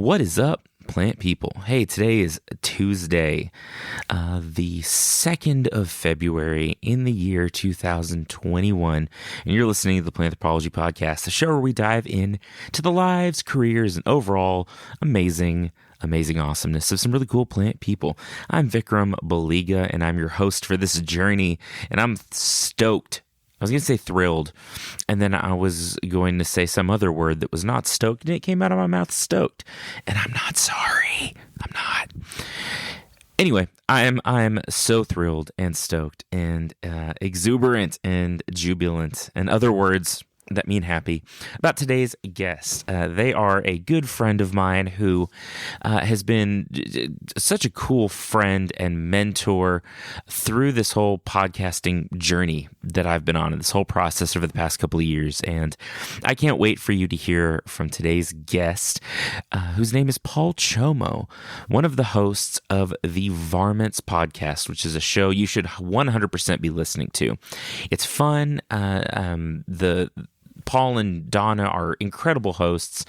What is up, plant people? Hey, today is Tuesday, the 2nd of February in the year 2021, and you're listening to the Planthropology Podcast, the show where we dive in to the lives, careers, and overall amazing awesomeness of some really cool plant people. I'm Vikram Baliga, and I'm your host for this journey, and I'm stoked. I was going to say thrilled, and then I was going to say some other word that was not stoked, and it came out of my mouth stoked, and I'm not sorry. I'm not. Anyway, I'm so thrilled and stoked and exuberant and jubilant, and other words that mean happy, about today's guest. They are a good friend of mine who has been such a cool friend and mentor through this whole podcasting journey that I've been on, and this whole process over the past couple of years. And I can't wait for you to hear from today's guest, whose name is Paul Csomo, one of the hosts of the Varmints Podcast, which is a show you should 100% be listening to. It's fun. Paul and Donna are incredible hosts.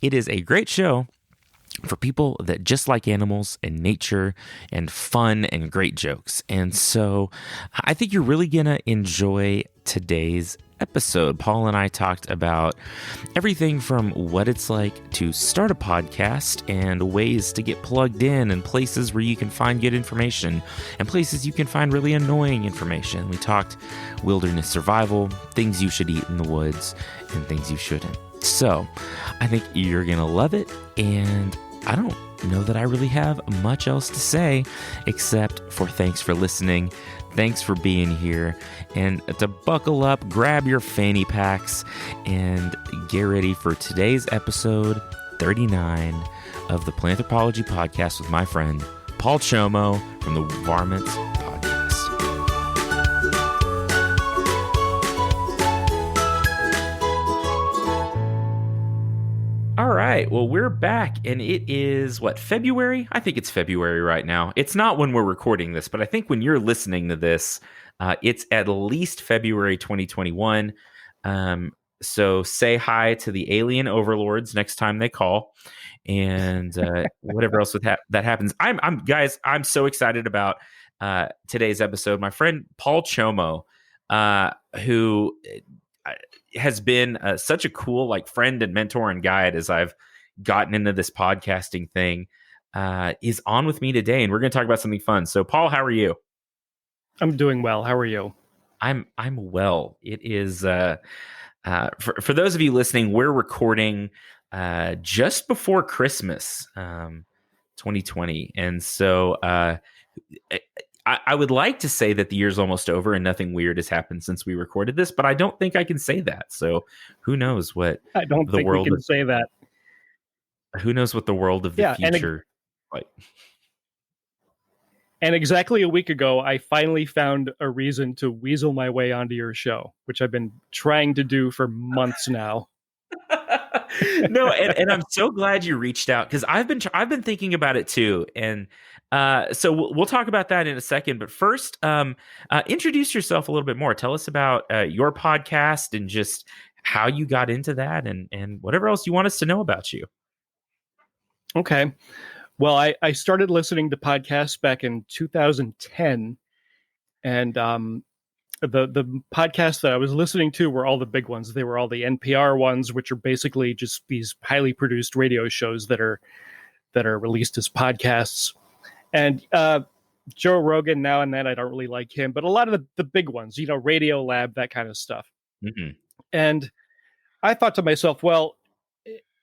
It is a great show for people that just like animals and nature and fun and great jokes. And so I think you're really going to enjoy today's episode. Paul and I talked about everything from what it's like to start a podcast and ways to get plugged in and places where you can find good information and places you can find really annoying information. We talked wilderness survival, things you should eat in the woods, and things you shouldn't. So I think you're going to love it, and I don't know that I really have much else to say except for thanks for listening. Thanks for being here, and to buckle up, grab your fanny packs, and get ready for today's episode 39 of the Planthropology Podcast with my friend, Paul Csomo from the Varmints Podcast. All right, well, we're back, and it is, February? I think it's February right now. It's not when we're recording this, but I think when you're listening to this, it's at least February 2021. So say hi to the alien overlords next time they call, and whatever else that happens. I'm so excited about today's episode. My friend Paul Csomo, who has been such a cool friend and mentor and guide as I've gotten into this podcasting thing, is on with me today, and we're going to talk about something fun. So, Paul, how are you? I'm doing well. How are you? I'm well. It is for those of you listening, we're recording just before Christmas, 2020, and so I would like to say that the year's almost over and nothing weird has happened since we recorded this, but I don't think I can say that. So who knows what I don't think we can say that. Who knows what the world of the future like. And exactly a week ago, I finally found a reason to weasel my way onto your show, which I've been trying to do for months now. No, and I'm so glad you reached out, because I've been thinking about it too, and so we'll talk about that in a second. But first, introduce yourself a little bit more. Tell us about your podcast and just how you got into that, and whatever else you want us to know about you. Okay, well, I started listening to podcasts back in 2010, and the podcasts that I was listening to were all the big ones. They were all the NPR ones, which are basically just these highly produced radio shows that are released as podcasts. And Joe Rogan, now and then, I don't really like him, but a lot of the big ones, Radio Lab, that kind of stuff. Mm-hmm. And I thought to myself, well,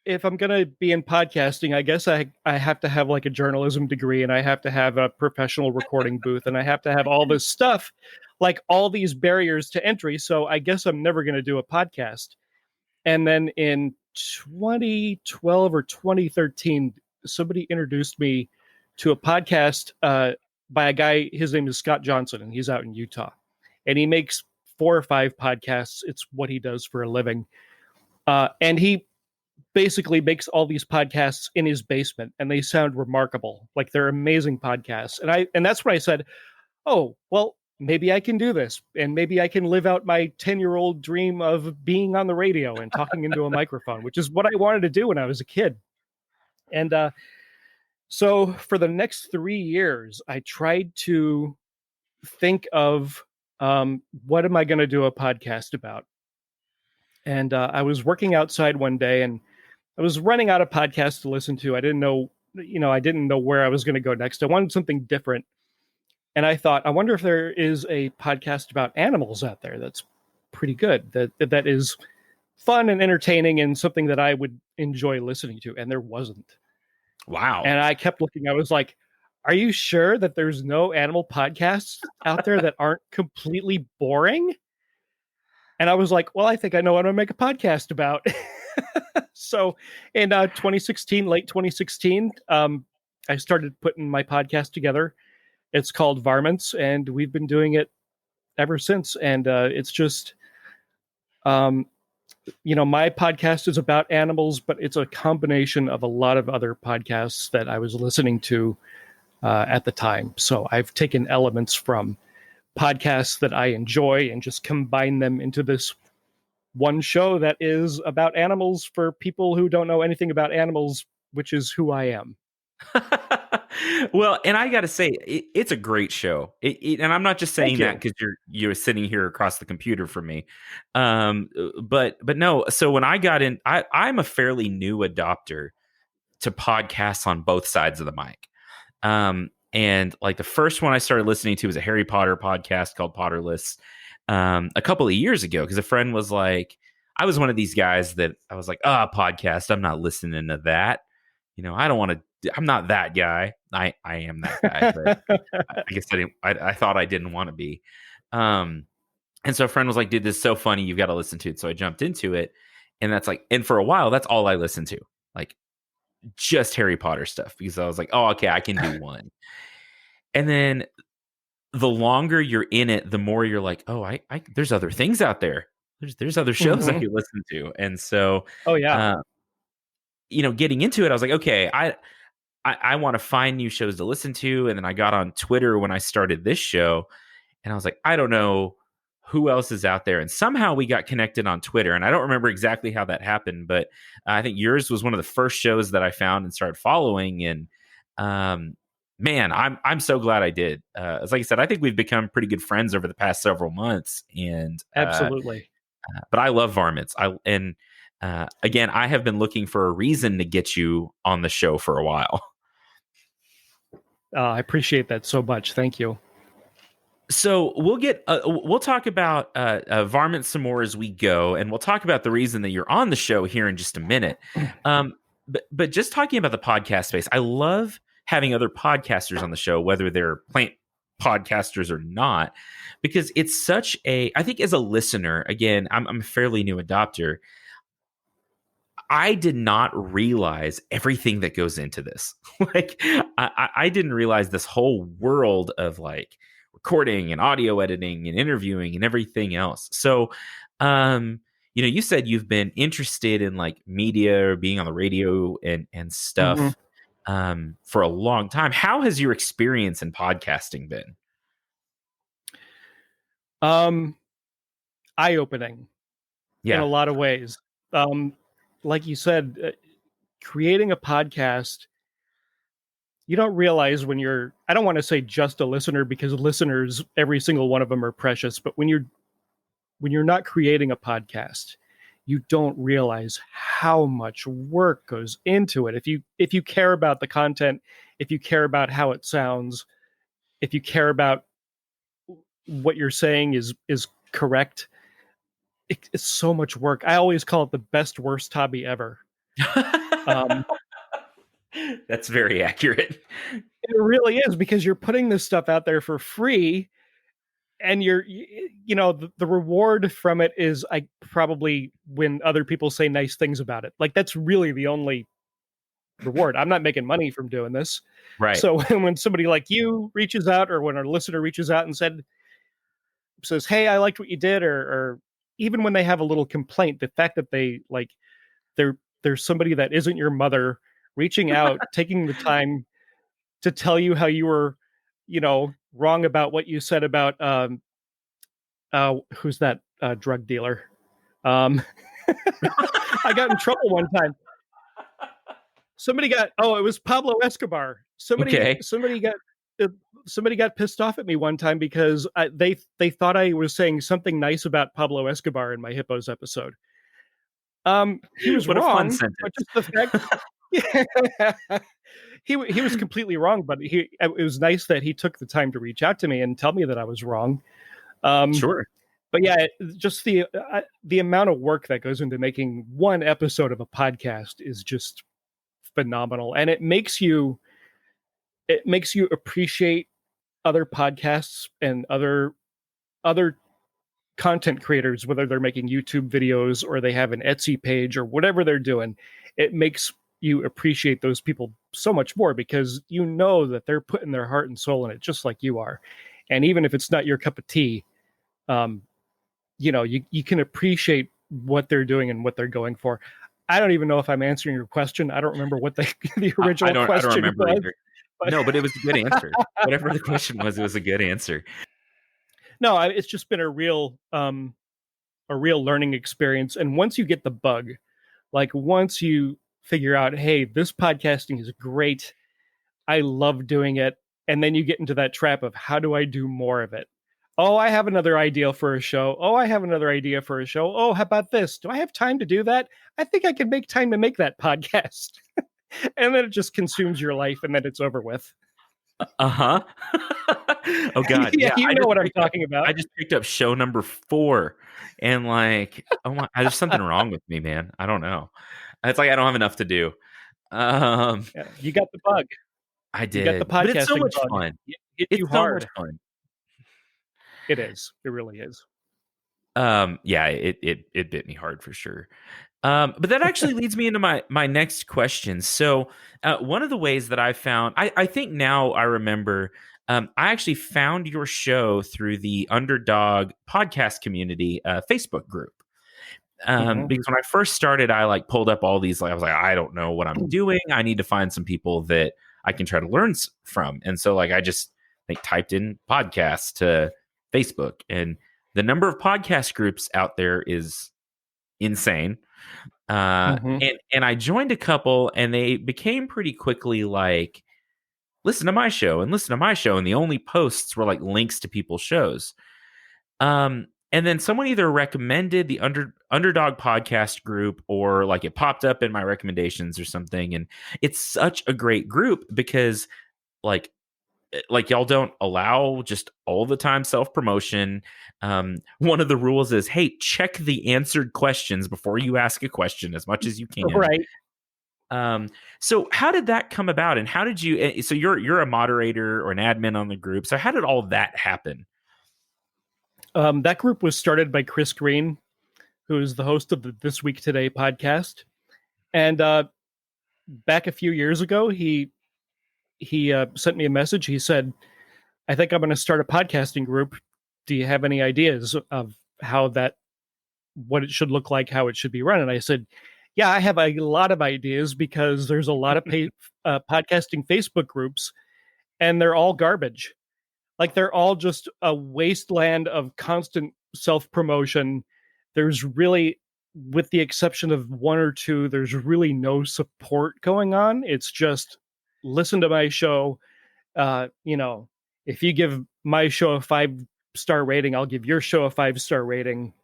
if I'm going to be in podcasting, I guess I have to have a journalism degree, and I have to have a professional recording booth, and I have to have all this stuff, all these barriers to entry. So I guess I'm never going to do a podcast. And then in 2012 or 2013, somebody introduced me to a podcast by a guy. His name is Scott Johnson, and he's out in Utah, and he makes 4 or 5 podcasts. It's what he does for a living. And he basically makes all these podcasts in his basement, and they sound remarkable. They're amazing podcasts. And that's when I said, oh, well, maybe I can do this, and maybe I can live out my 10-year-old dream of being on the radio and talking into a microphone, which is what I wanted to do when I was a kid. And so for the next 3 years, I tried to think of what am I going to do a podcast about? And I was working outside one day and I was running out of podcasts to listen to. I didn't know, I didn't know where I was going to go next. I wanted something different. And I thought, I wonder if there is a podcast about animals out there that's pretty good, that is fun and entertaining and something that I would enjoy listening to. And there wasn't. Wow. And I kept looking. I was like, are you sure that there's no animal podcasts out there that aren't completely boring? And I was like, well, I think I know what I'm going to make a podcast about. So in 2016, late 2016, I started putting my podcast together. It's called Varmints, and we've been doing it ever since. And it's just, my podcast is about animals, but it's a combination of a lot of other podcasts that I was listening to at the time. So I've taken elements from podcasts that I enjoy and just combine them into this one show that is about animals for people who don't know anything about animals, which is who I am. Well, and I got to say, it's a great show. And I'm not just saying that because you're sitting here across the computer from me. But no. So when I got in, I'm a fairly new adopter to podcasts on both sides of the mic. And like the first one I started listening to was a Harry Potter podcast called Potterless a couple of years ago because a friend was like, I was one of these guys that I was like, podcast, I'm not listening to that. I don't want to. I'm not that guy. I am that guy, but I guess I thought I didn't want to be. And so a friend was like, dude, this is so funny. You've got to listen to it. So I jumped into it. And and for a while, that's all I listened to. Like just Harry Potter stuff because I was like, oh, okay, I can do one. And then the longer you're in it, the more you're like, oh, I there's other things out there. There's other shows I could listen to. And so, getting into it, I was like, okay, I want to find new shows to listen to. And then I got on Twitter when I started this show and I was like, I don't know who else is out there. And somehow we got connected on Twitter. And I don't remember exactly how that happened, but I think yours was one of the first shows that I found and started following. And man, I'm so glad I did. As like I said, I think we've become pretty good friends over the past several months. And absolutely. But I love Varmints. Again, I have been looking for a reason to get you on the show for a while. I appreciate that so much. Thank you. So we'll talk about Varmints some more as we go, and we'll talk about the reason that you're on the show here in just a minute. But just talking about the podcast space, I love having other podcasters on the show, whether they're plant podcasters or not, because it's such I think as a listener, again, I'm a fairly new adopter. I did not realize everything that goes into this. Like, I didn't realize this whole world of like recording and audio editing and interviewing and everything else. So, you said you've been interested in like media or being on the radio and stuff for a long time. How has your experience in podcasting been? Eye-opening in a lot of ways. Like you said, creating a podcast, you don't realize when you're, I don't want to say just a listener because listeners, every single one of them are precious, but when you're not creating a podcast, you don't realize how much work goes into it. If you care about the content, if you care about how it sounds, if you care about what you're saying is correct, it's so much work. I always call it the best worst hobby ever. That's very accurate. It really is, because you're putting this stuff out there for free, and the reward from it is probably when other people say nice things about it. Like that's really the only reward. I'm not making money from doing this. Right. So when somebody like you reaches out, or when a listener reaches out and says, hey, I liked what you did, or even when they have a little complaint, the fact that there's somebody that isn't your mother reaching out, taking the time to tell you how you were, wrong about what you said about, who's that drug dealer? I got in trouble one time. it was Pablo Escobar. Okay. Somebody got pissed off at me one time because they thought I was saying something nice about Pablo Escobar in my Hippos episode. He was What a fun wrong, sentence. but just the fact he was completely wrong, but it was nice that he took the time to reach out to me and tell me that I was wrong. Sure. But yeah, just the amount of work that goes into making one episode of a podcast is just phenomenal, and it makes you appreciate other podcasts and other content creators, whether they're making YouTube videos or they have an Etsy page or whatever they're doing. It makes you appreciate those people so much more because you know that they're putting their heart and soul in it just like you are. And even if it's not your cup of tea, you can appreciate what they're doing and what they're going for. I don't even know if I'm answering your question. I don't remember what the original question I don't remember was. either. No, but it was a good answer. Whatever the question was, it was a good answer. No, it's just been a real learning experience. And once you get the bug, like once you figure out, hey, this podcasting is great, I love doing it, and then you get into that trap of how do I do more of it? Oh, I have another idea for a show. Oh, I have another idea for a show. Oh, how about this? Do I have time to do that? I think I can make time to make that podcast. And then it just consumes your life, and then it's over with. Uh-huh. Oh God. Yeah, you know what I'm talking about. I just picked up show number 4 and like, oh my, there's something wrong with me, man. I don't know. It's like I don't have enough to do. Yeah, you got the bug. I did. You got the podcasting but it's so much bug. fun. It's so hard. Much fun. It is. It really is. Yeah, it bit me hard for sure. But that actually leads me into my next question. So one of the ways that I found, I think now I remember, I actually found your show through the Underdog podcast community Facebook group. Because when I first started, I like pulled up all these, like I was like, I don't know what I'm doing. I need to find some people that I can try to learn from. And so like I just like typed in podcasts to Facebook, and the number of podcast groups out there is insane. And I joined a couple, and they became pretty quickly like, listen to my show and listen to my show. And the only posts were like links to people's shows. And then someone either recommended the Underdog podcast group, or like it popped up in my recommendations or something. And it's such a great group because like y'all don't allow just all the time self-promotion. One of the rules is, hey, check the answered questions before you ask a question as much as you can. Right. So how did that come about, and how did you, so you're a moderator or an admin on the group. So how did all that happen? That group was started by Chris Green, who is the host of the This Week Today podcast. And back a few years ago, he sent me a message. He said, I think I'm going to start a podcasting group. Do you have any ideas of what it should look like, how it should be run? And I said, yeah, I have a lot of ideas because there's a lot of podcasting Facebook groups, and they're all garbage. Like they're all just a wasteland of constant self-promotion. There's really, with the exception of one or two, there's really no support going on. It's just, listen to my show. If you give my show a 5-star rating, I'll give your show a 5-star rating.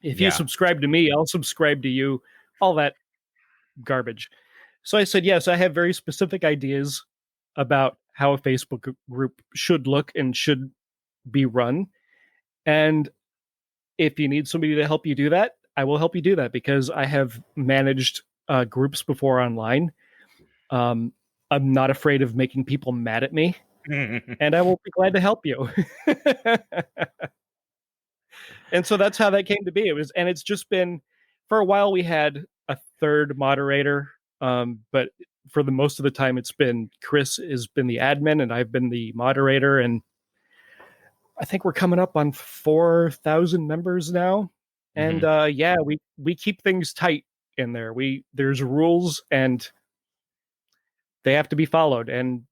If you subscribe to me, I'll subscribe to you. All that garbage. So I said, yes, I have very specific ideas about how a Facebook group should look and should be run. And if you need somebody to help you do that, I will help you do that, because I have managed groups before online. I'm not afraid of making people mad at me, and I will be glad to help you. And so that's how that came to be. It's just been, for a while we had a third moderator, but for the most of the time it's been Chris has been the admin and I've been the moderator, and I think we're coming up on 4,000 members now. And we keep things tight in there. There's rules and they have to be followed. And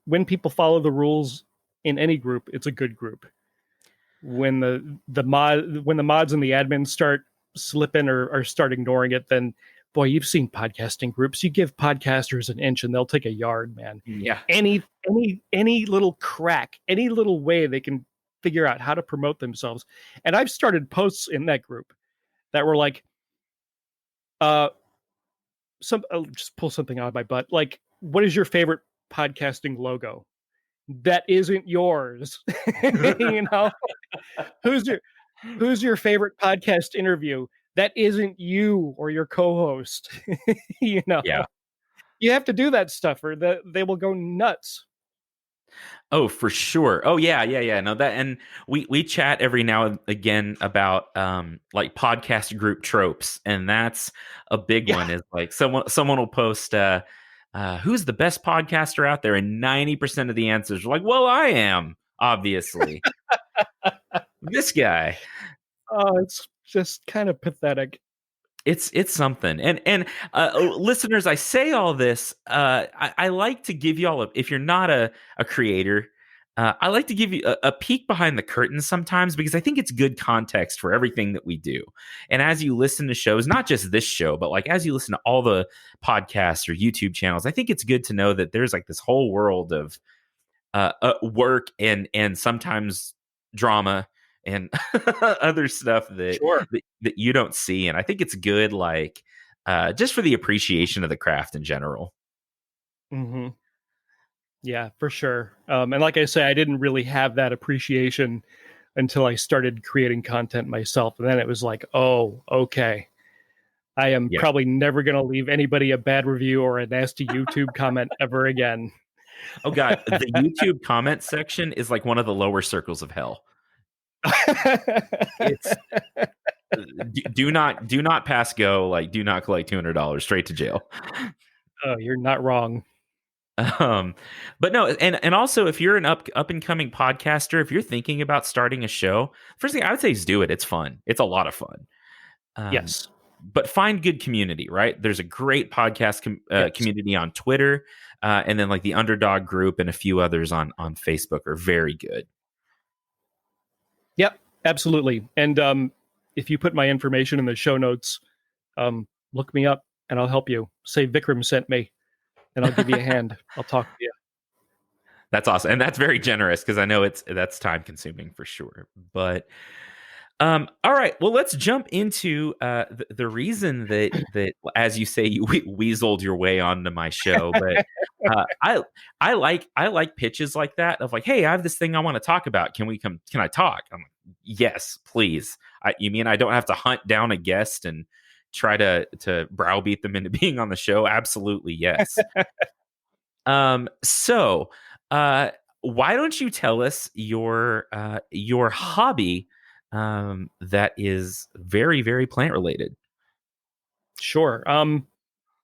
when people follow the rules in any group, it's a good group. When the mods and the admins start slipping or start ignoring it, then boy, you've seen podcasting groups. You give podcasters an inch and they'll take a yard, man. Yeah. Any little crack, any little way they can figure out how to promote themselves. And I've started posts in that group that were like, I'll just pull something out of my butt. Like, what is your favorite podcasting logo? That isn't yours. You know, who's your favorite podcast interview? That isn't you or your co-host. You know, Yeah. you have to do that stuff or they will go nuts. Oh, for sure. Oh, yeah. No, that, and we chat every now and again about like podcast group tropes, and that's a big one. Is like someone will post who's the best podcaster out there, and 90% of the answers are like, well, I am, obviously. This guy. Oh, it's just kind of pathetic. It's something. And listeners, I say all this. I like to give you all if you're not a creator, I like to give you a peek behind the curtains sometimes, because I think it's good context for everything that we do. And as you listen to shows, not just this show, but like as you listen to all the podcasts or YouTube channels, I think it's good to know that there's like this whole world of work and sometimes drama and other stuff that you don't see. And I think it's good, like just for the appreciation of the craft in general. Mm-hmm. Yeah, for sure. And like I say, I didn't really have that appreciation until I started creating content myself. And then it was like, oh, okay. I am probably never going to leave anybody a bad review or a nasty YouTube comment ever again. Oh God, the YouTube comment section is like one of the lower circles of hell. It's do not pass go, like do not collect $200, straight to jail. Oh, you're not wrong. But no, and also if you're an up and coming podcaster, if you're thinking about starting a show, first thing I would say is do it. It's fun. It's a lot of fun. Yes. But find good community, right? There's a great podcast community on Twitter, and then like the Underdog group and a few others on Facebook are very good. Yep, absolutely. And if you put my information in the show notes, look me up and I'll help you. Say Vikram sent me and I'll give you a hand. I'll talk to you. That's awesome. And that's very generous, because I know that's time consuming for sure. But all right, well, let's jump into the reason that, as you say, you weaseled your way onto my show. But I like pitches like that of like, hey, I have this thing I want to talk about. Can I talk? I'm like, yes, please. You mean I don't have to hunt down a guest and try to browbeat them into being on the show? Absolutely, yes. So why don't you tell us your hobby that is very, very plant related? Sure.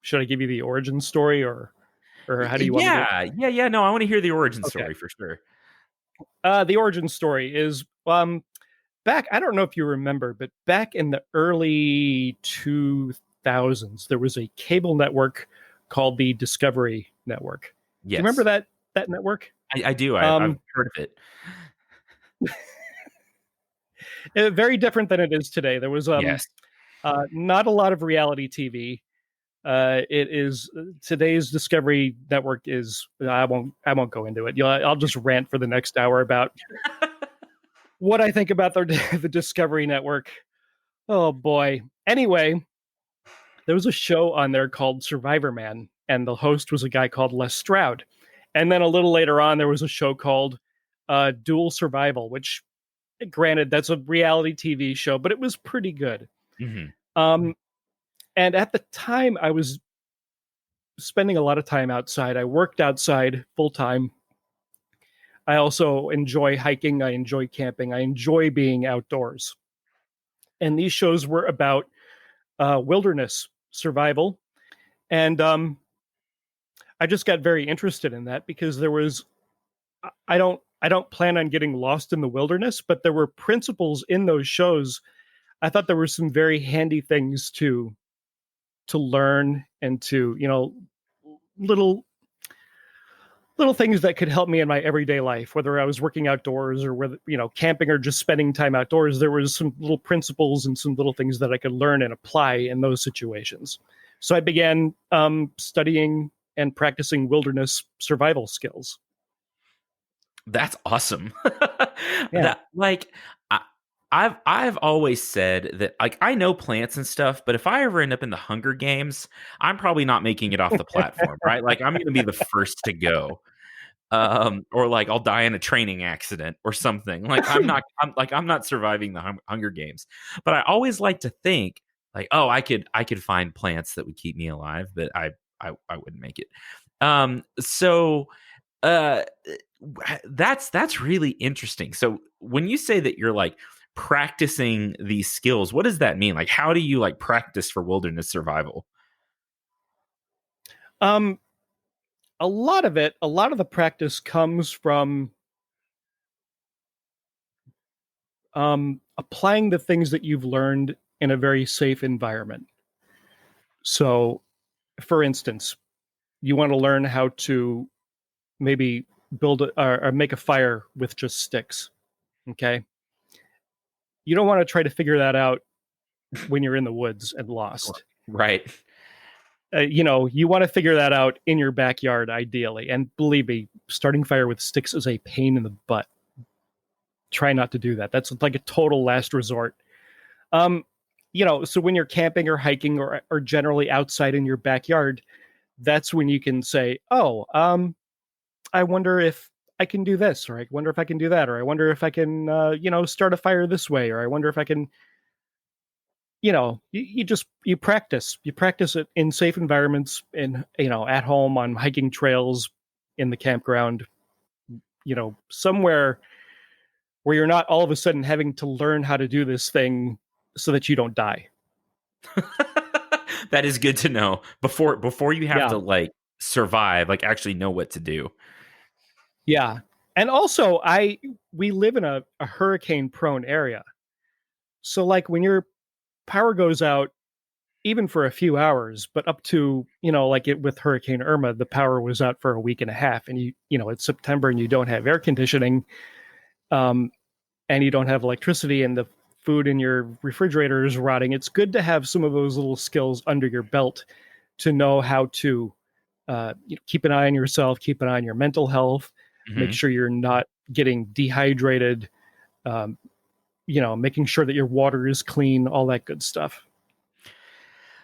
Should I give you the origin story or how do you want to do it? Yeah. No, I want to hear the origin story for sure. The origin story is back, I don't know if you remember, but back in the early 2000s, there was a cable network called the Discovery Network. Yes. Do you remember that network? I do. I've heard of it. Very different than it is today. There was not a lot of reality TV. It is today's Discovery Network is. I won't go into it. I'll just rant for the next hour about what I think about the Discovery Network. Oh boy. Anyway, there was a show on there called Survivor Man, and the host was a guy called Les Stroud. And then a little later on, there was a show called Dual Survival, which, granted, that's a reality TV show, but it was pretty good. Mm-hmm. And at the time, I was spending a lot of time outside. I worked outside full time. I also enjoy hiking. I enjoy camping. I enjoy being outdoors. And these shows were about wilderness survival. And I just got very interested in that because there was, I don't plan on getting lost in the wilderness, but there were principles in those shows. I thought there were some very handy things to learn and to, little things that could help me in my everyday life, whether I was working outdoors or whether, camping or just spending time outdoors. There was some little principles and some little things that I could learn and apply in those situations. So I began studying and practicing wilderness survival skills. That's awesome. Yeah. That like I, I've always said that like I know plants and stuff, but if I ever end up in the Hunger Games, I'm probably not making it off the platform, right? Like I'm going to be the first to go. Or like I'll die in a training accident or something. Like I'm not surviving the Hunger Games. But I always like to think like, oh, I could find plants that would keep me alive, but I wouldn't make it. So uh that's really interesting. So when you say that you're like practicing these skills, what does that mean? Like how do you like practice for wilderness survival? Um, a lot of the practice comes from applying the things that you've learned in a very safe environment. So, for instance, you want to learn how to maybe build or make a fire with just sticks. Okay. You don't want to try to figure that out when you're in the woods and lost. Right. You want to figure that out in your backyard, ideally. And believe me, starting fire with sticks is a pain in the butt. Try not to do that. That's like a total last resort. So when you're camping or hiking or generally outside in your backyard, that's when you can say, oh, I wonder if I can do this, or I wonder if I can do that, or I wonder if I can, start a fire this way, or I wonder if I can, you practice it in safe environments and, at home on hiking trails, in the campground, somewhere where you're not all of a sudden having to learn how to do this thing so that you don't die. That is good to know before you have to like survive, like actually know what to do. Yeah. And also we live in a hurricane prone area. So like when your power goes out, even for a few hours, but up to, with Hurricane Irma, the power was out for a week and a half, and it's September and you don't have air conditioning, and you don't have electricity, and the food in your refrigerator is rotting. It's good to have some of those little skills under your belt to know how to keep an eye on yourself, keep an eye on your mental health, make sure you're not getting dehydrated, making sure that your water is clean, all that good stuff.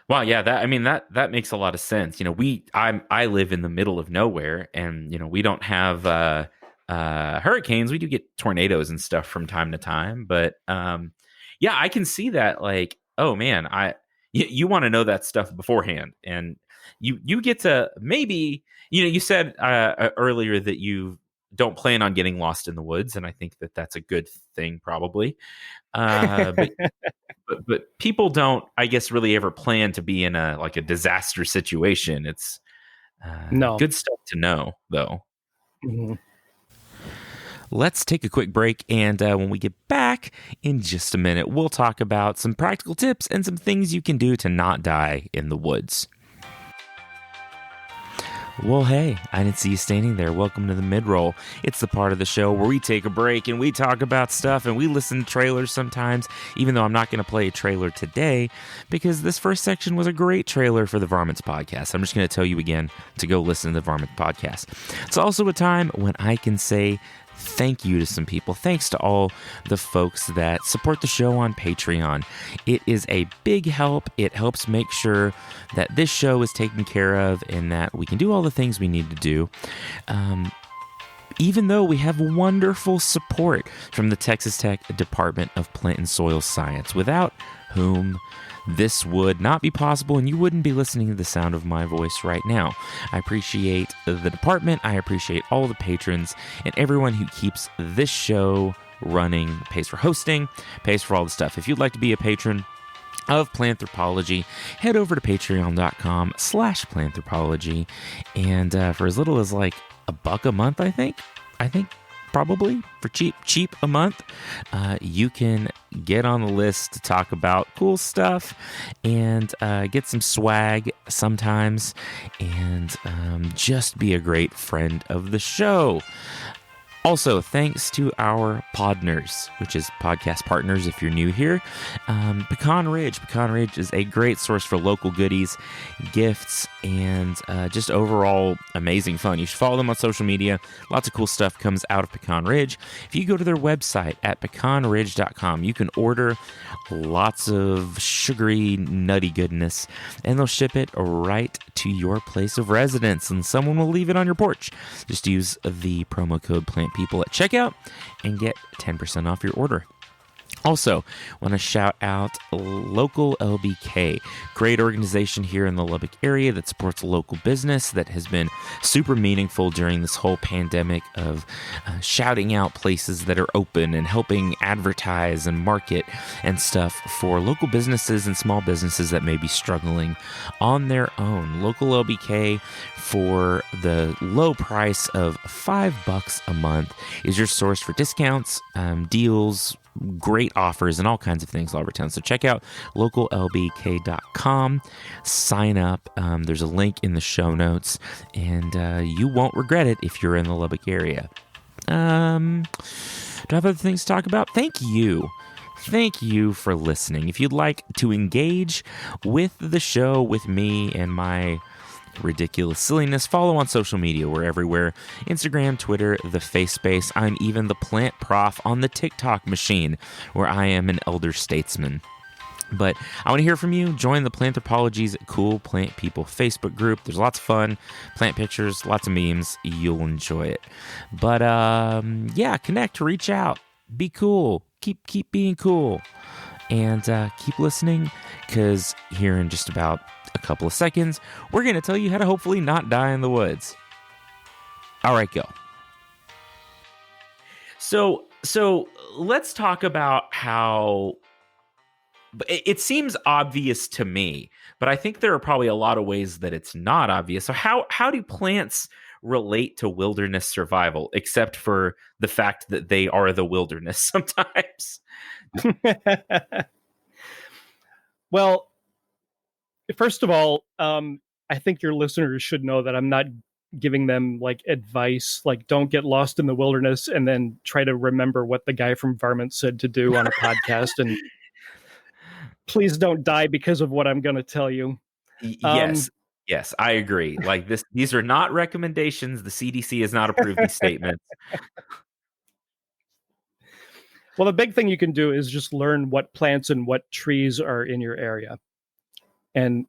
Wow, yeah, that makes a lot of sense. I live in the middle of nowhere, and we don't have hurricanes. We do get tornadoes and stuff from time to time, but yeah, I can see that. Like, oh man, you want to know that stuff beforehand, and you get to maybe you said earlier that you don't plan on getting lost in the woods, and I think that that's a good thing, probably. But people don't, I guess, really ever plan to be in a disaster situation. It's no good stuff to know, though. Mm-hmm. Let's take a quick break, and when we get back in just a minute, we'll talk about some practical tips and some things you can do to not die in the woods. Well, hey, I didn't see you standing there. Welcome to the mid-roll. It's the part of the show where we take a break and we talk about stuff and we listen to trailers sometimes, even though I'm not going to play a trailer today because this first section was a great trailer for the Varmints Podcast. I'm just going to tell you again to go listen to the Varmints Podcast. It's also a time when I can say thank you to some people. Thanks to all the folks that support the show on Patreon. It is a big help. It helps make sure that this show is taken care of and that we can do all the things we need to do. Even though we have wonderful support from the Texas Tech Department of Plant and Soil Science, without whom this would not be possible and you wouldn't be listening to the sound of my voice right now. I appreciate the department. I appreciate all the patrons and everyone who keeps this show running, pays for hosting, pays for all the stuff. If you'd like to be a patron of Planthropology, head over to patreon.com/Planthropology, and for as little as like $1 a month, I think probably for cheap a month, you can get on the list to talk about cool stuff and get some swag sometimes, and just be a great friend of the show. Also, thanks to our Podners, which is podcast partners if you're new here. Pecan Ridge. Pecan Ridge is a great source for local goodies, gifts, and just overall amazing fun. You should follow them on social media. Lots of cool stuff comes out of Pecan Ridge. If you go to their website at pecanridge.com, you can order lots of sugary, nutty goodness, and they'll ship it right to your place of residence, and someone will leave it on your porch. Just use the promo code PLANTPeople at checkout and get 10% off your order. Also, want to shout out Local LBK, great organization here in the Lubbock area that supports local business that has been super meaningful during this whole pandemic of shouting out places that are open and helping advertise and market and stuff for local businesses and small businesses that may be struggling on their own. Local LBK, for the low price of $5 a month, is your source for discounts, deals, great offers, and all kinds of things all over town. So check out locallbk.com, sign up. There's a link in the show notes, and you won't regret it if you're in the Lubbock area. Do I have other things to talk about? Thank you for listening. If you'd like to engage with the show, with me and my ridiculous silliness, follow on social media. We're everywhere: Instagram, Twitter, the FaceSpace. I'm even the Plant Prof on the TikTok machine, where I am an elder statesman. But I want to hear from you. Join the Planthropology's Cool Plant People Facebook group. There's lots of fun, plant pictures, lots of memes. You'll enjoy it. But yeah, connect, reach out, be cool, keep being cool, and keep listening, because here in just about a couple of seconds, we're going to tell you how to hopefully not die in the woods. All right, go. So let's talk about how it seems obvious to me, but I think there are probably a lot of ways that it's not obvious. So how do plants relate to wilderness survival, except for the fact that they are the wilderness sometimes? Well, first of all, I think your listeners should know that I'm not giving them like advice, like don't get lost in the wilderness and then try to remember what the guy from Varmints said to do on a podcast, and please don't die because of what I'm going to tell you. Yes, I agree. Like these are not recommendations. The CDC has not approved these statements. Well, the big thing you can do is just learn what plants and what trees are in your area, and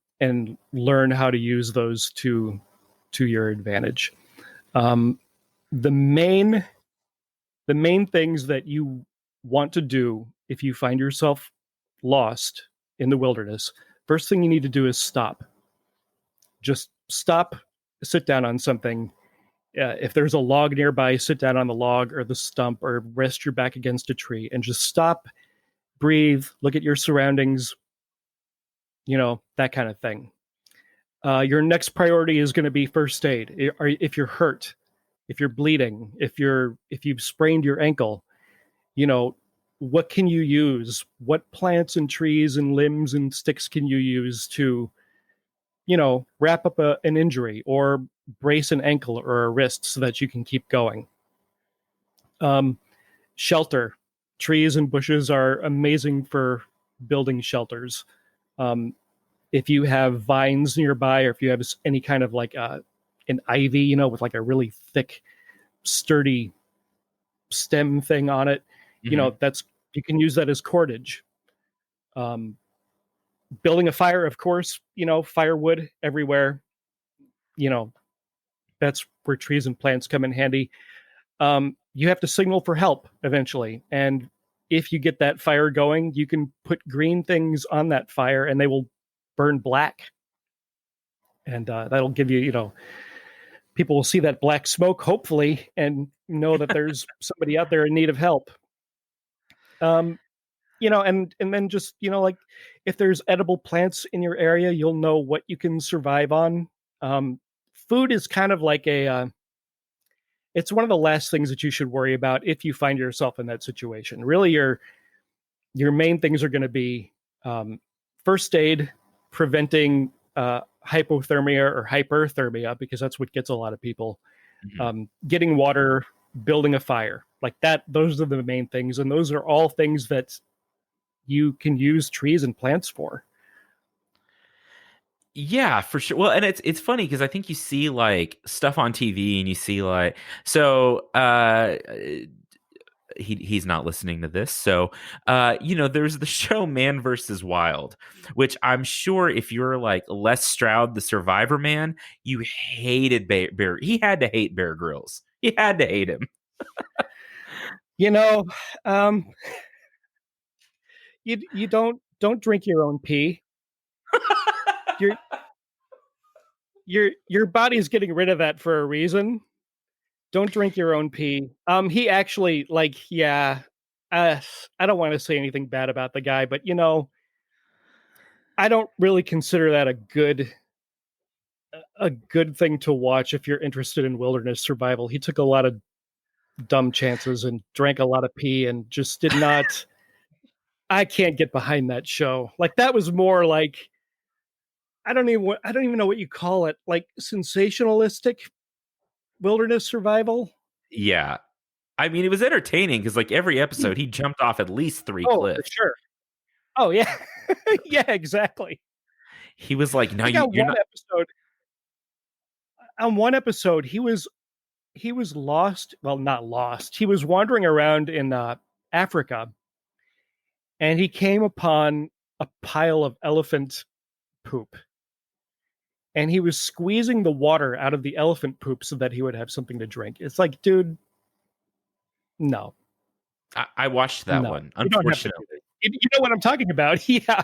learn how to use those to your advantage. The main things that you want to do if you find yourself lost in the wilderness, first thing you need to do is stop. Just stop, sit down on something. If there's a log nearby, sit down on the log or the stump, or rest your back against a tree and just stop, breathe, look at your surroundings, that kind of thing. Your next priority is going to be first aid. If you're hurt, if you're bleeding, if you've sprained your ankle, what can you use? What plants and trees and limbs and sticks can you use to, wrap up an injury or brace an ankle or a wrist so that you can keep going? Shelter. Trees and bushes are amazing for building shelters. If you have vines nearby, or if you have any kind of like an ivy, with like a really thick, sturdy stem thing on it, Mm-hmm. you can use that as cordage. Building a fire, of course, firewood everywhere. That's where trees and plants come in handy. You have to signal for help eventually. And if you get that fire going, you can put green things on that fire and they will burn black. And that'll give you, people will see that black smoke, hopefully, and know that there's somebody out there in need of help. And then just, like if there's edible plants in your area, you'll know what you can survive on. Food is kind of like it's one of the last things that you should worry about if you find yourself in that situation. Really, your main things are going to be first aid, preventing hypothermia or hyperthermia, because that's what gets a lot of people. Mm-hmm. Getting water, building a fire. Like that, those are the main things. And those are all things that you can use trees and plants for. Yeah, for sure. Well, and it's funny because I think you see like stuff on TV and you see like so he's not listening to this. So there's the show Man versus Wild, which I'm sure if you're like Les Stroud, the Survivor man, you hated Bear. He had to hate Bear Grylls. He had to hate him. You know, you don't drink your own pee. Your body's getting rid of that for a reason. Don't drink your own pee. He actually I don't want to say anything bad about the guy, but I don't really consider that a good thing to watch if you're interested in wilderness survival. He took a lot of dumb chances and drank a lot of pee and just did not. I can't get behind that show. Like that was more like I don't even know what you call it. Like sensationalistic wilderness survival. Yeah. I mean, it was entertaining because like every episode he jumped off at least 3 cliffs. For sure. Oh yeah. Yeah, exactly. He was like, "No, you're not." Episode, on one episode, he was lost. Well, not lost. He was wandering around in Africa, and he came upon a pile of elephant poop, and he was squeezing the water out of the elephant poop so that he would have something to drink. It's like, dude, no. I watched that one. Unfortunately, you know what I'm talking about. Yeah,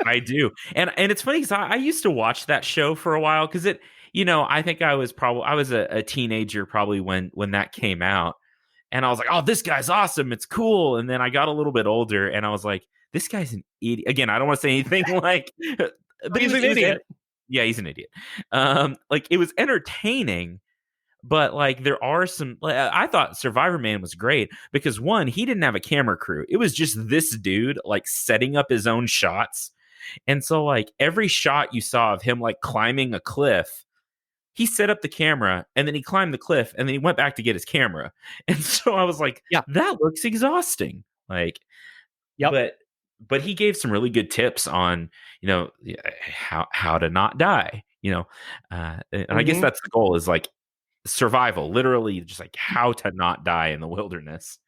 I do. And it's funny because I used to watch that show for a while because it, I think I was a teenager probably when that came out. And I was like, oh, this guy's awesome. It's cool. And then I got a little bit older and I was like, this guy's an idiot. Again, I don't want to say anything like, but he's an idiot. Yeah, he's an idiot. Like it was entertaining. But like there are some, I thought Survivor Man was great because one, he didn't have a camera crew. It was just this dude like setting up his own shots. And so like every shot you saw of him like climbing a cliff, he set up the camera and then he climbed the cliff and then he went back to get his camera. And so I was like, yeah, that looks exhausting. Like, yeah, but he gave some really good tips on, how to not die, and I guess that's the goal is like, survival, literally just like how to not die in the wilderness.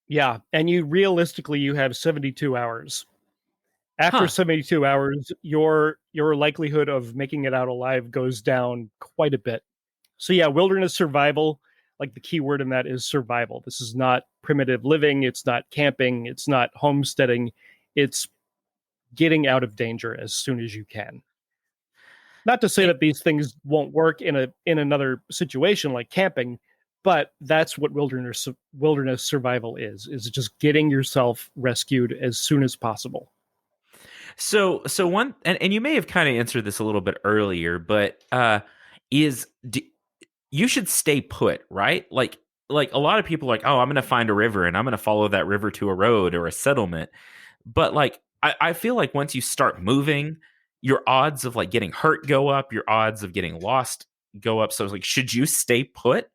Yeah, and you have 72 hours. After 72 hours, your likelihood of making it out alive goes down quite a bit. So yeah, wilderness survival, like the key word in that is survival. This is not primitive living, it's not camping, it's not homesteading, it's getting out of danger as soon as you can. Not to say that these things won't work in another situation like camping, but that's what wilderness survival is just getting yourself rescued as soon as possible. So one, and you may have kind of answered this a little bit earlier, but you should stay put, right? Like a lot of people are like, oh, I'm going to find a river and I'm going to follow that river to a road or a settlement. But like, I feel like once you start moving, your odds of like getting hurt go up, your odds of getting lost go up. So it's like, should you stay put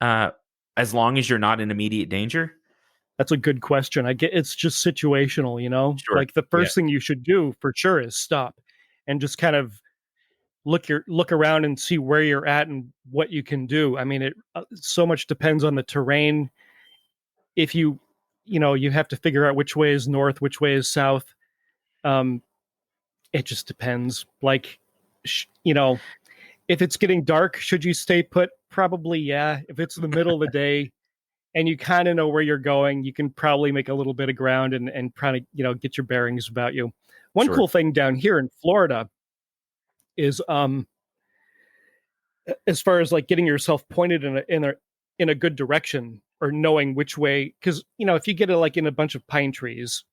as long as you're not in immediate danger? That's a good question. I get it's just situational, Sure. Like the first thing you should do for sure is stop and just kind of look around and see where you're at and what you can do. I mean, it so much depends on the terrain. If you have to figure out which way is north, which way is south. It just depends. Like, if it's getting dark, should you stay put? Probably, yeah. If it's the middle of the day and you kind of know where you're going, you can probably make a little bit of ground and kind of, get your bearings about you. One cool thing down here in Florida is, as far as like getting yourself pointed in a good direction or knowing which way, because, if you get in a bunch of pine trees,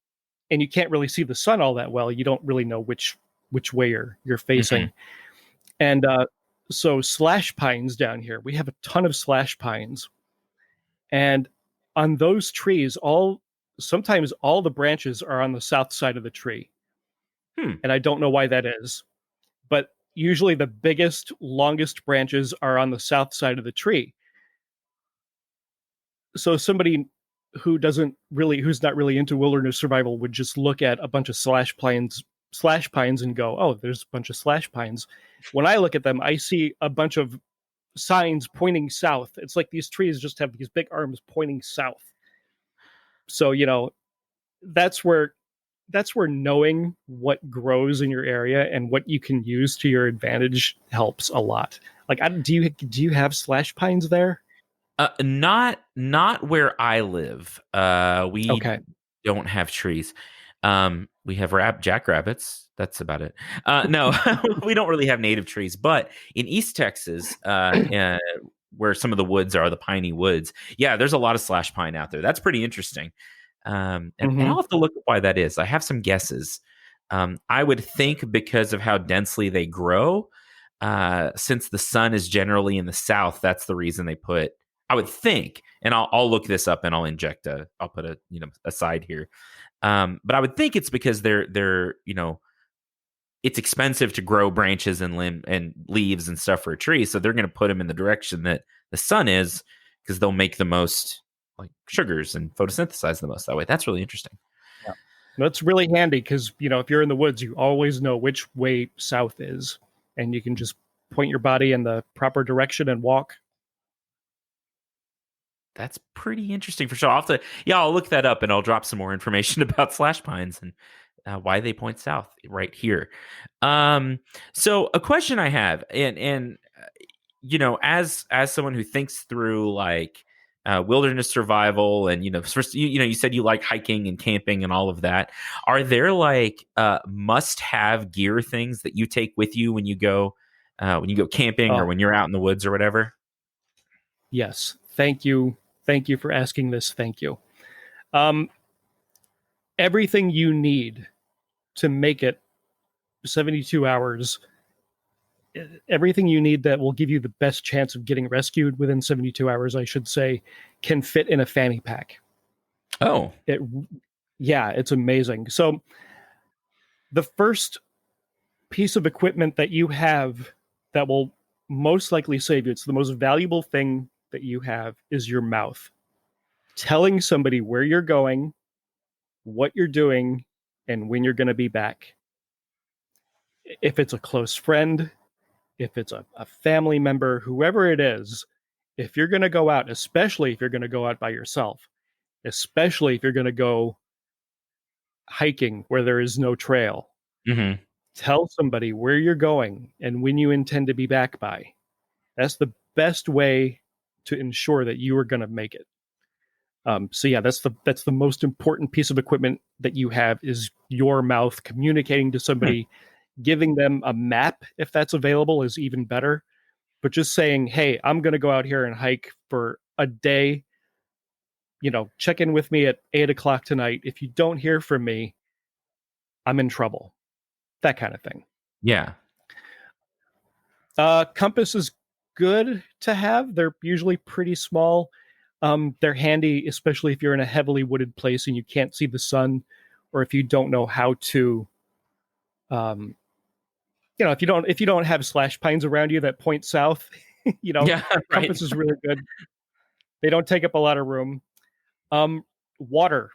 and you can't really see the sun all that well, you don't really know which way you're facing. And so slash pines down here, we have a ton of slash pines. And on those trees, sometimes all the branches are on the south side of the tree. And I don't know why that is. But usually the biggest, longest branches are on the south side of the tree. So somebody who's not really into wilderness survival would just look at a bunch of slash pines and go, oh, there's a bunch of slash pines. When I look at them, I see a bunch of signs pointing south. It's like these trees just have these big arms pointing south. So, that's where knowing what grows in your area and what you can use to your advantage helps a lot. Like, do you have slash pines there? Not where I live. We Okay. don't have trees. We have jackrabbits. That's about it. No, we don't really have native trees. But in East Texas, where some of the woods are, the piney woods, yeah, there's a lot of slash pine out there. That's pretty interesting. And I'll have to look at why that is. I have some guesses. I would think because of how densely they grow, since the sun is generally in the south, that's the reason they put. I would think, and I'll look this up and I'll put a aside here. But I would think it's because they're it's expensive to grow branches and limb and leaves and stuff for a tree, so they're going to put them in the direction that the sun is, because they'll make the most like sugars and photosynthesize the most that way. That's really interesting. Yeah. That's really handy because if you're in the woods, you always know which way south is, and you can just point your body in the proper direction and walk. That's pretty interesting for sure. I'll look that up and I'll drop some more information about slash pines and why they point south right here. So a question I have, and as someone who thinks through like wilderness survival, and first, you said you like hiking and camping and all of that. Are there like must-have gear things that you take with you when you go camping or when you're out in the woods or whatever? Yes. Thank you for asking this. Thank you. Everything you need to make it 72 hours, everything you need that will give you the best chance of getting rescued within 72 hours, I should say, can fit in a fanny pack. Oh. It's amazing. So the first piece of equipment that you have that will most likely save you, it's the most valuable thing that you have, is your mouth. Telling somebody where you're going, what you're doing, and when you're going to be back. If it's a close friend, if it's a family member, whoever it is, if you're going to go out, especially if you're going to go out by yourself, especially if you're going to go hiking where there is no trail, tell somebody where you're going and when you intend to be back by. That's the best way to ensure that you are going to make it. That's the most important piece of equipment that you have, is your mouth. Communicating to somebody, giving them a map if that's available is even better. But just saying, hey, I'm going to go out here and hike for a day. Check in with me at 8:00 tonight. If you don't hear from me, I'm in trouble. That kind of thing. Yeah. Compass is good to have. They're usually pretty small. They're handy, especially if you're in a heavily wooded place and you can't see the sun, or if you don't know how to, if you don't have slash pines around you that point south, compass is really good. They don't take up a lot of room. Water.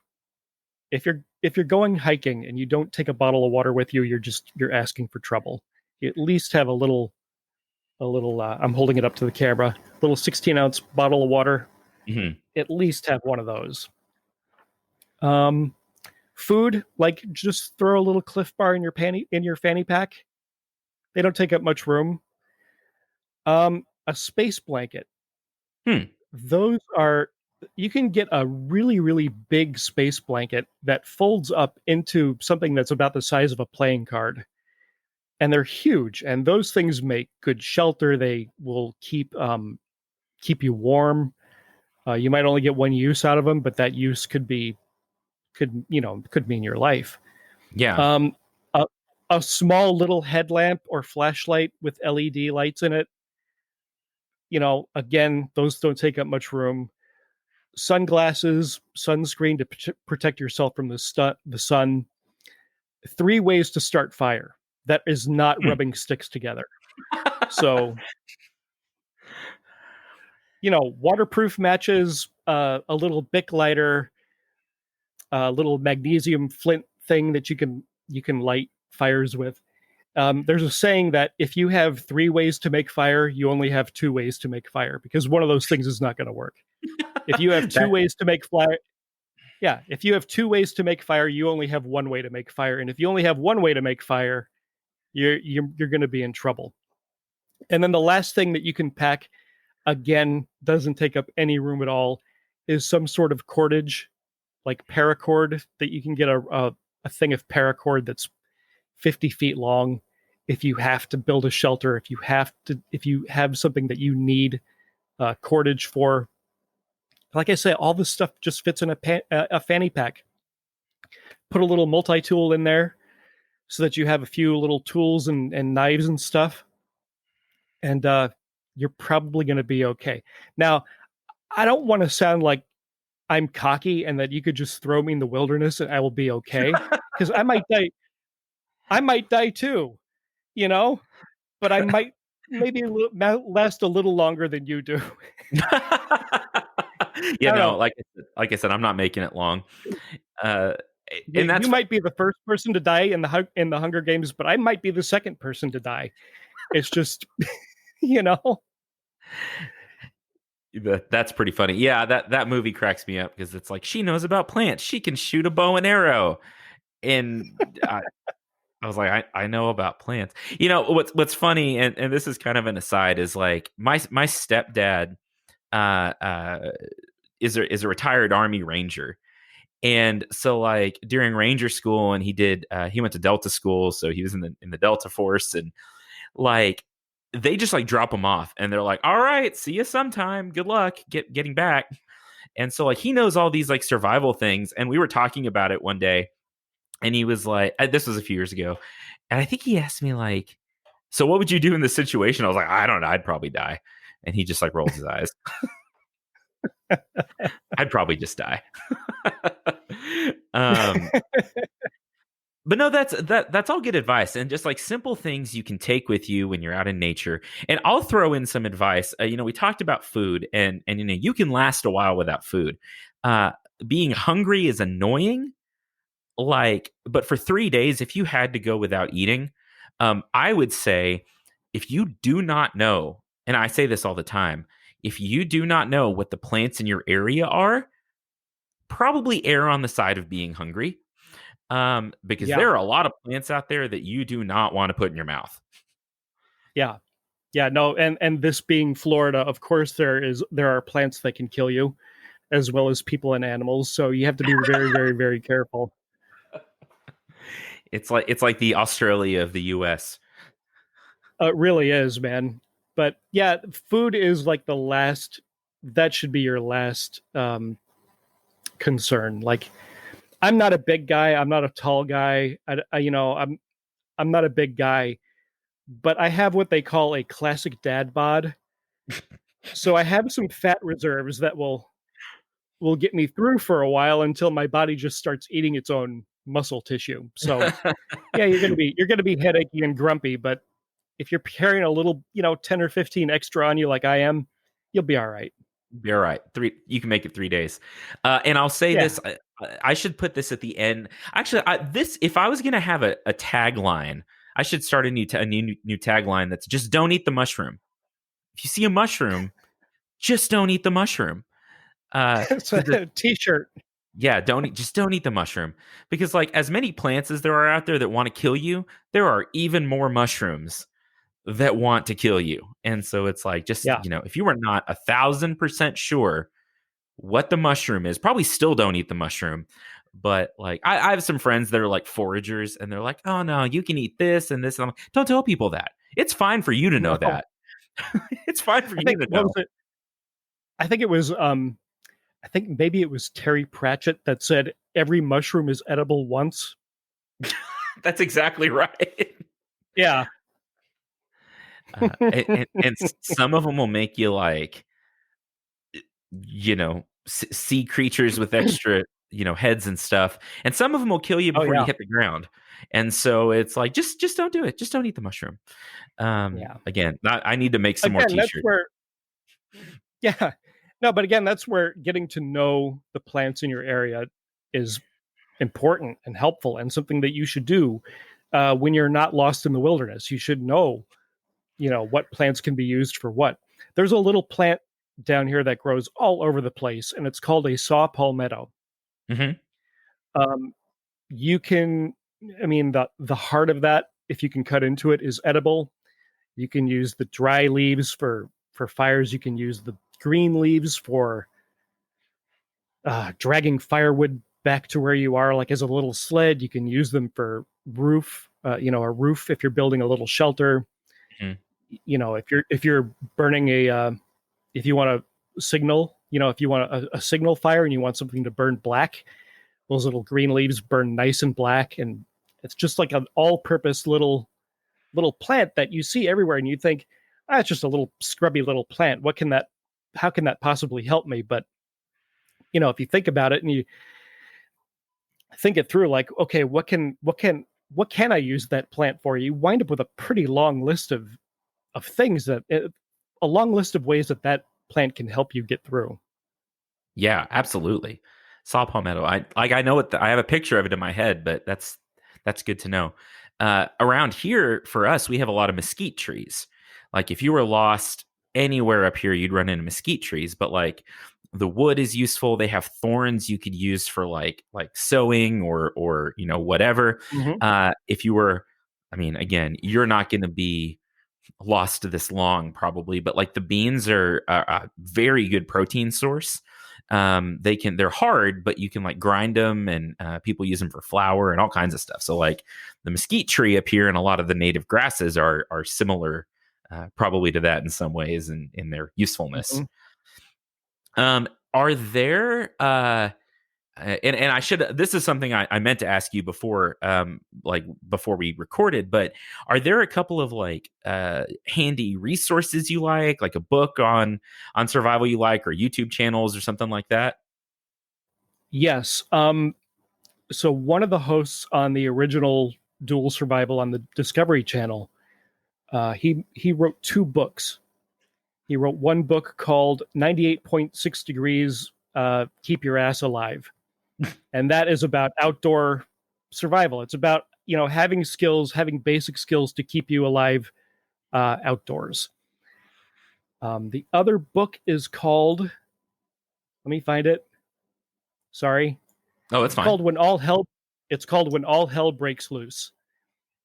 If you're going hiking and you don't take a bottle of water with you, you're asking for trouble. You at least have a little. I'm holding it up to the camera. Little 16-ounce bottle of water. Mm-hmm. At least have one of those. Food, like just throw a little Cliff Bar in your fanny pack. They don't take up much room. A space blanket. Those are. You can get a really, really big space blanket that folds up into something that's about the size of a playing card. And they're huge. And those things make good shelter. They will keep you warm. You might only get one use out of them, but that use could mean your life. Yeah. A small little headlamp or flashlight with LED lights in it. Again, those don't take up much room. Sunglasses, sunscreen to protect yourself from the sun. 3 ways to start fire. That is not rubbing sticks together. So, waterproof matches, a little Bic lighter, a little magnesium flint thing that you can light fires with. There's a saying that if you have 3 ways to make fire, you only have 2 ways to make fire, because one of those things is not going to work. If you have two ways to make fire, yeah, if you have 2 ways to make fire, you only have 1 way to make fire, and if you only have 1 way to make fire, you're going to be in trouble. And then the last thing that you can pack, again, doesn't take up any room at all, is some sort of cordage, like paracord, that you can get a thing of paracord that's 50 feet long. If you have to build a shelter, if you have something that you need cordage for, like I say, all this stuff just fits in a fanny pack. Put a little multi-tool in there so that you have a few little tools and knives and stuff. And you're probably going to be okay. Now, I don't want to sound like I'm cocky and that you could just throw me in the wilderness and I will be okay, because I might die. I might die too, you know, but I might maybe last a little longer than you do. Yeah, no, like I said, I'm not making it long. And you might be the first person to die in the Hunger Games, but I might be the second person to die. It's just, you know. That's pretty funny. Yeah, that movie cracks me up because it's like, she knows about plants. She can shoot a bow and arrow. And I was like, I know about plants. You know, what's funny, and this is kind of an aside, is like my stepdad is a retired Army Ranger. And so like during Ranger school, and he went to Delta school, so he was in the Delta Force, and like they just like drop him off and they're like, all right, see you sometime. Good luck getting back. And so like he knows all these like survival things. And we were talking about it one day, and he was like, this was a few years ago. And I think he asked me like, so what would you do in this situation? I was like, I don't know. I'd probably die. And he just like rolls his eyes. I'd probably just die. But no, that's all good advice, and just like simple things you can take with you when you're out in nature. And I'll throw in some advice. We talked about food, and you can last a while without food. Being hungry is annoying, but for 3 days, if you had to go without eating, I would say, if you do not know, and I say this all the time, if you do not know what the plants in your area are, probably err on the side of being hungry. Because there are a lot of plants out there that you do not want to put in your mouth. Yeah. No. And this being Florida, of course, there are plants that can kill you, as well as people and animals. So you have to be very, very, very careful. It's like the Australia of the US. It really is, man. But yeah, food is like that should be your last concern. Like, I'm not a big guy. I'm not a tall guy. I'm not a big guy, but I have what they call a classic dad bod. So I have some fat reserves that will get me through for a while until my body just starts eating its own muscle tissue. So yeah, you're gonna be headachy and grumpy, but if you're carrying a little, 10 or 15 extra on you like I am, you'll be all right. Be all right. You can make it 3 days. And I'll say this. I should put this at the end. Actually, if I was going to have a tagline, I should start a new tagline that's just don't eat the mushroom. If you see a mushroom, just don't eat the mushroom. It's a t-shirt. Yeah, don't eat the mushroom, because like as many plants as there are out there that want to kill you, there are even more mushrooms that want to kill you. And so it's like, just, if you are not 1,000% sure what the mushroom is, probably still don't eat the mushroom. But like, I have some friends that are like foragers, and they're like, oh no, you can eat this and this. And I'm like, don't tell people that. It's fine for you to know that. It's fine for you to know. I think it was, I think maybe it was Terry Pratchett that said every mushroom is edible once. That's exactly right. Yeah. And some of them will make you like, sea creatures with extra, heads and stuff. And some of them will kill you before you hit the ground. And so it's like, just don't do it. Just don't eat the mushroom. Again, I need to make some more t-shirts. Yeah. No, but again, that's where getting to know the plants in your area is important and helpful, and something that you should do when you're not lost in the wilderness. You should know, what plants can be used for what. There's a little plant down here that grows all over the place, and it's called a saw palmetto. Mm-hmm. Um, you can, I mean, the heart of that, if you can cut into it, is edible. You can use the dry leaves for fires. You can use the green leaves for dragging firewood back to where you are, like as a little sled. You can use them for a roof if you're building a little shelter. Mm-hmm. If you're burning if you want a signal, if you want a signal fire and you want something to burn black, those little green leaves burn nice and black, and it's just like an all-purpose little plant that you see everywhere, and you think, it's just a little scrubby little plant. How can that possibly help me? But if you think about it and you think it through, like, okay, what can I use that plant for? You wind up with a pretty long list of things a long list of ways that plant can help you get through. Yeah, absolutely. Saw palmetto. I know I have a picture of it in my head, but that's good to know. Around here for us, we have a lot of mesquite trees. Like if you were lost anywhere up here, you'd run into mesquite trees, but like the wood is useful. They have thorns you could use for like sewing or whatever. Mm-hmm. If you were, I mean, again, you're not going to be lost to this long probably, but like the beans are a very good protein source. They're hard, but you can like grind them, and people use them for flour and all kinds of stuff. So like the mesquite tree up here and a lot of the native grasses are similar, probably to that in some ways in their usefulness. Mm-hmm. Are there and I should, this is something I meant to ask you before, like before we recorded, but are there a couple of like handy resources you like a book on survival you like, or YouTube channels or something like that? Yes. So one of the hosts on the original Dual Survival on the Discovery Channel, he wrote two books. He wrote one book called 98.6 Degrees, Keep Your Ass Alive. And that is about outdoor survival. It's about, having basic skills to keep you alive outdoors. The other book is called, let me find it. Sorry. Oh, it's fine. It's called When All Hell Breaks Loose.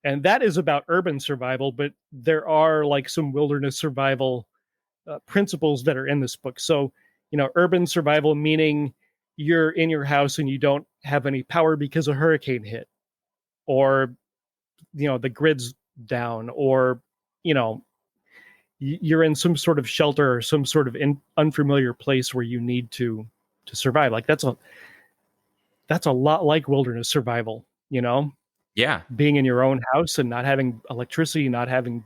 And that is about urban survival, but there are like some wilderness survival principles that are in this book. So, urban survival, meaning you're in your house and you don't have any power because a hurricane hit, or, the grid's down, or, you're in some sort of shelter or some sort of unfamiliar place where you need to survive. Like that's a lot like wilderness survival, Yeah. being in your own house and not having electricity, not having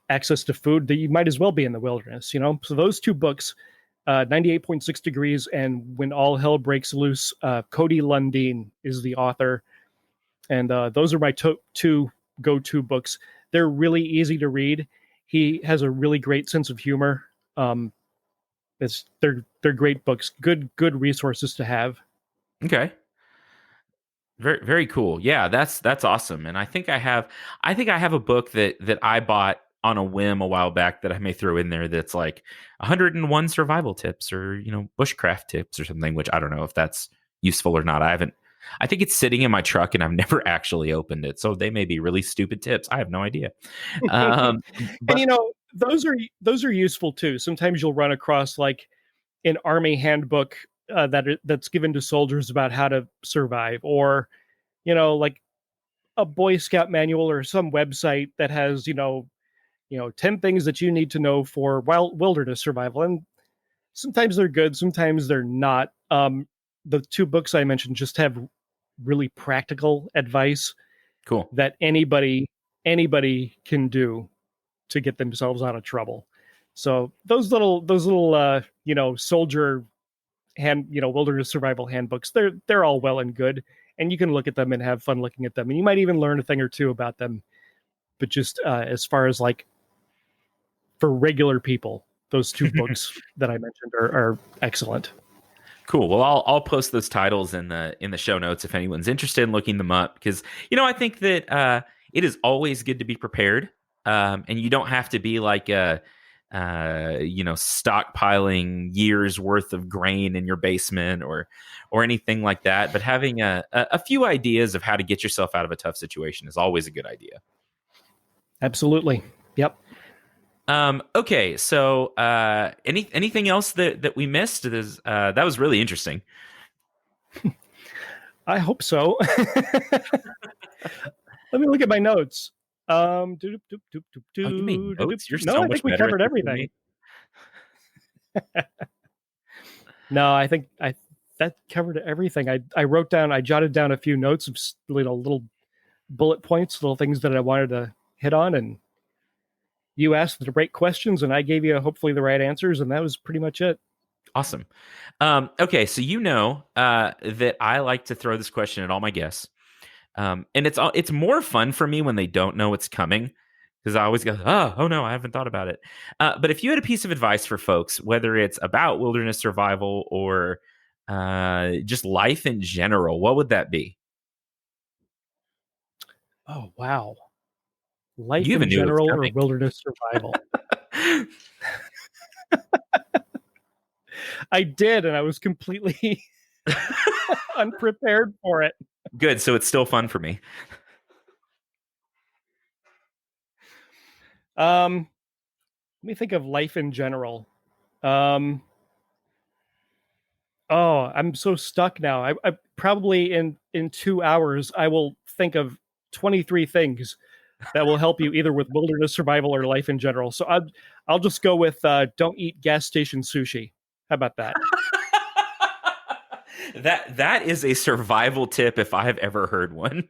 access to food, that you might as well be in the wilderness, So those two books, 98.6 Degrees and When All Hell Breaks Loose, Cody Lundeen is the author. And those are my two go-to books. They're really easy to read. He has a really great sense of humor. They're great books, good resources to have. Okay. Very, very cool. Yeah, that's awesome. And I think I have a book that I bought on a whim a while back that I may throw in there, that's like 101 survival tips, or bushcraft tips or something, which I don't know if that's useful or not. I think it's sitting in my truck and I've never actually opened it. So they may be really stupid tips. I have no idea. But And those are useful too. Sometimes you'll run across like an army handbook that's given to soldiers about how to survive, or like a Boy Scout manual or some website that has 10 things that you need to know for wilderness survival. And sometimes they're good, sometimes they're not. The two books I mentioned just have really practical advice cool. that anybody can do to get themselves out of trouble. So those little soldier wilderness survival handbooks, they're all well and good, and you can look at them and have fun looking at them, and you might even learn a thing or two about them. But just as far as like for regular people, those two books that I mentioned are excellent. Cool. Well, I'll post those titles in the show notes if anyone's interested in looking them up, because I think that it is always good to be prepared, and you don't have to be like stockpiling years worth of grain in your basement or anything like that. But having a few ideas of how to get yourself out of a tough situation is always a good idea. Absolutely. Yep. Okay, so anything else that we missed? That was really interesting. I hope so. Let me look at my notes. You mean notes? You're so I much think we better covered at this than everything. me. No, I think that covered everything. I jotted down a few notes of little bullet points, little things that I wanted to hit on, and you asked the right questions, and I gave you hopefully the right answers, and that was pretty much it. Awesome. Okay, so that I like to throw this question at all my guests, and it's more fun for me when they don't know it's coming, because I always go, oh no, I haven't thought about it. But if you had a piece of advice for folks, whether it's about wilderness survival or just life in general, what would that be? Oh, wow. Life You even in knew it was general or coming. wilderness survival? I did, and I was completely unprepared for it. Good, so it's still fun for me. Let me think of life in general. Oh, I'm so stuck now. I probably in 2 hours I will think of 23 things that will help you either with wilderness survival or life in general. So I'll just go with don't eat gas station sushi. How about that? That is a survival tip if I've ever heard one.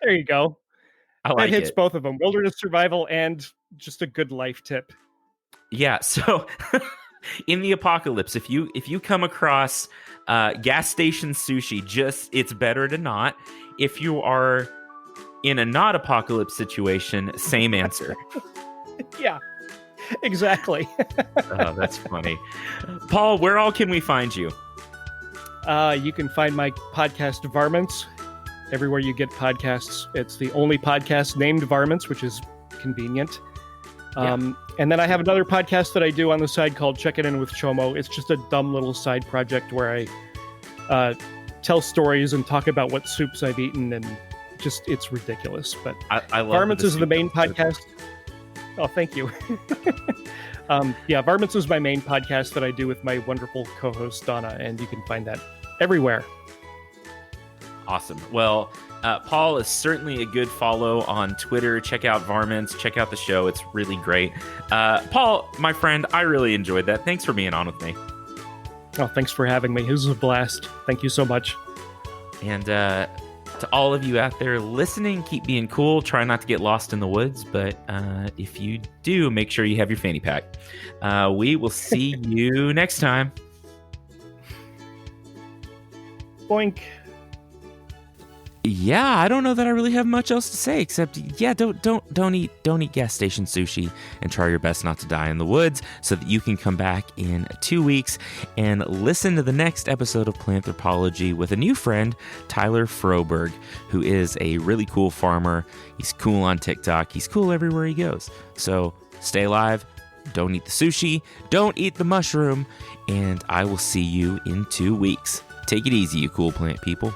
There you go. I like it hits it. both of them: wilderness survival and just a good life tip. Yeah. So in the apocalypse, if you come across gas station sushi, it's better to not. If you are in a not apocalypse situation, same answer. Yeah, exactly. Oh, that's funny. Paul, where all can we find you? You can find my podcast Varmints everywhere you get podcasts. It's the only podcast named Varmints, which is convenient. And then I have another podcast that I do on the side called Check It In with Csomo. It's just a dumb little side project where I tell stories and talk about what soups I've eaten, and it's ridiculous. But I love Varmints is the main podcast. Oh, thank you. Varmints is my main podcast that I do with my wonderful co-host Donna, and you can find that everywhere. Awesome. Well, Paul is certainly a good follow on Twitter. Check out Varmints. Check out the show. It's really great. Paul, my friend, I really enjoyed that. Thanks for being on with me. Oh, thanks for having me. This was a blast. Thank you so much. And to all of you out there listening, keep being cool. Try not to get lost in the woods. But if you do, make sure you have your fanny pack. We will see you next time. Boink. Yeah, I don't know that I really have much else to say except don't eat gas station sushi, and try your best not to die in the woods, so that you can come back in 2 weeks and listen to the next episode of Planthropology with a new friend, Tyler Froberg, who is a really cool farmer. He's cool on TikTok. He's cool everywhere he goes. So stay alive. Don't eat the sushi. Don't eat the mushroom. And I will see you in 2 weeks. Take it easy, you cool plant people.